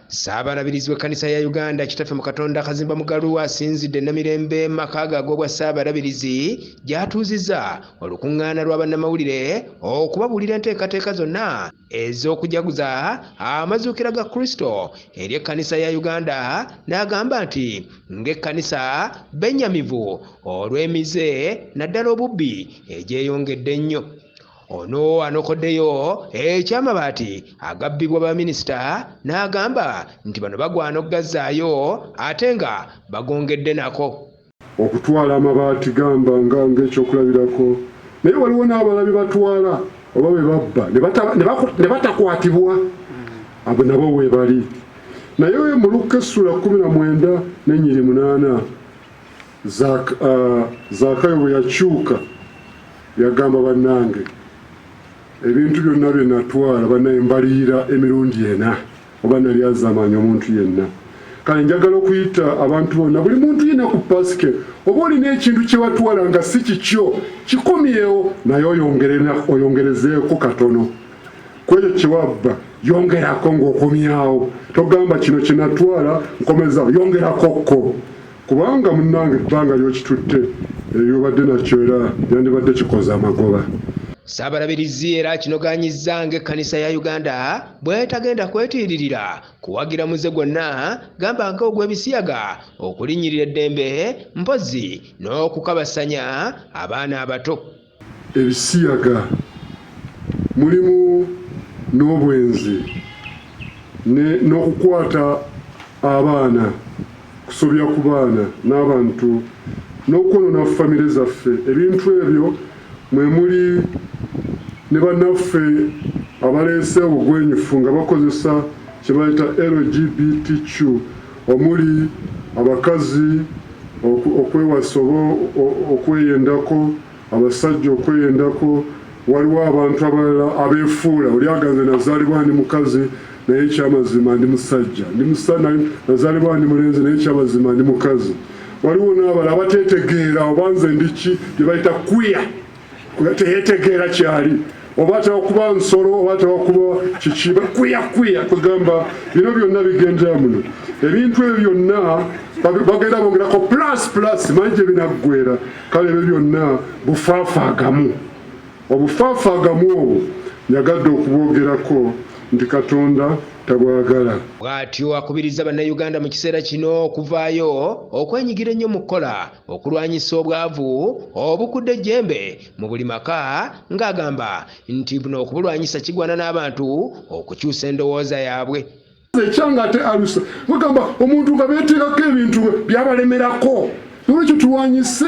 Ssaabalabirizi w'ekkanisa ya Uganda kitaffe mu Katonda Kaziimba Mugalu asinzidde Namirembe maka g'obwa Ssaabalabirizi gy'atuuzizza olukuŋŋaana lwa bannamawulire okubabuulira enteekateeka zonna ez'okujaguza amazuukira ga Kristo eri ekkanisa ya Uganda, n'agamba nti ng'ekkanisa bennyamivu olw'emize naddala obubbi egyeyongedde ennyo. Ono anokoddeyo eky'amabaati agabbibwa baminisita, n'agamba nti bano bagwana okugazzaayo ate nga bagongedde nako. Okutwala amabaati gamba ng'ekyokulabirako, naye waliwo n'abalabi batwala oba bwe babba ne batakwatibwa, abo nabo we bali. Naye mu Luka essula 19 n'ennyiri 8 Zaakayo bwe yakyuka yagamba bannange, ebintu byonna bye natwala bannaye mbaliira emirundi 4 oba nali azamanya omuntu yenna. Kale njagala okuyita abantu bonna, buli muntu yenna ku Paasika oba olina ekintu kye watwala nga si kikyo kikomyewo, naye oyongerezeeko katono ku ekyo kye wabba, yongerako ng'okomyawo. Togamba kino kye natwala nkomeza, yongerakokko, kubanga munnange ebbanga ly'okitutte ebyobadde nakyo era yandibadde kikoze amagoba. Ssaabalabirizi era kinoganyizza ng'ekkanisa ya Uganda bw'etagenda kwetiiririra kuwagira muze gwonna, gamba ng'ogw'ebisiyaga okulinnyirira eddembe mpozi n'okukabasanya abaana abato. Ebisiyaga mulimu n'obwenzi n'okukwata abaana, kusobya ku baana n'abantu, n'okwonoona famire zaffe. Ebintu ebyo mwe muli ne bannaffe abaleese obugwenyufu nga bakozesa kye bayita LGBTQ, omuli abakazi okwewasa oba okweyendako, abasajja okweyendako. Waliwo abantu abalala abeefuula, oli aganze nazaalibwa ndi mukazi naye ekyamazima ndi musajja, nazaalibwa ndi mulenzi naye ekyamazima ndi mukazi. Waliwo n'abalala abateetegeera oba nze ndiki, gye bayita queer, teyetegeera kyali, oba atera okuba nsolo oba atera okuba kiki, queer kugamba bino byonna bigendera muno. Ebintu ebyo byonna bagenda bongerako plus manyi gye binaggwera. Kale ebyo byonna bufaafaagamu. Obufaafaagamu obwo nyagadde okubwogerako nti Katonda tabwagala. Bw'atyo akubiriza bannayuganda mu kiseera kino okuvaayo okwenyigira ennyo mu kukola okulwanyisa obwavu obukudde ejjembe mu buli maka, ng'agamba nti buno okubulwanyisa kigwana n'abantu okukyusa endowooza yaabwe. Ekyanga ate alusa bagamba omuntu nga beeteekako ebintu byabalemerako. Nolwekyo tulwanyise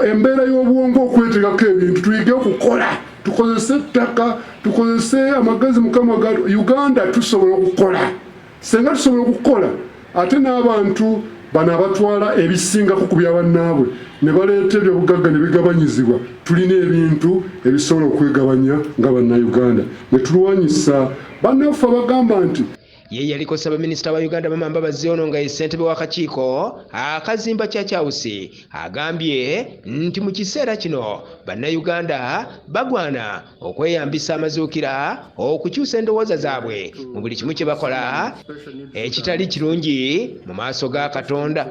embeera y'obwongo okweteekako ebintu, tuyige okukola, tukozese ettaka, tukozese amagezi Mukama ga Uganda. Tusobola okukola. Senga tusobola okukola, ate n'abantu bano abatwala ebisingako ku byabannaabwe ne baleeta ebyobugagga ne bigabanyizibwa, tulina ebintu ebisobola okwegabanya nga bannayuganda ne tulwanyisa. Bannaffe bagamba nti ye yaliko Ssaabaminisita wa Uganda Mbabazi ono nga ye ssentebe w'akakiiko akazimba Kyachawusi agambye nti mu kiseera kino bannayuganda bagwana okweyambisa amazuukira okukyusa endowooza zaabwe mu buli kimu kye bakola ekitali kirungi mu maaso ga Katonda.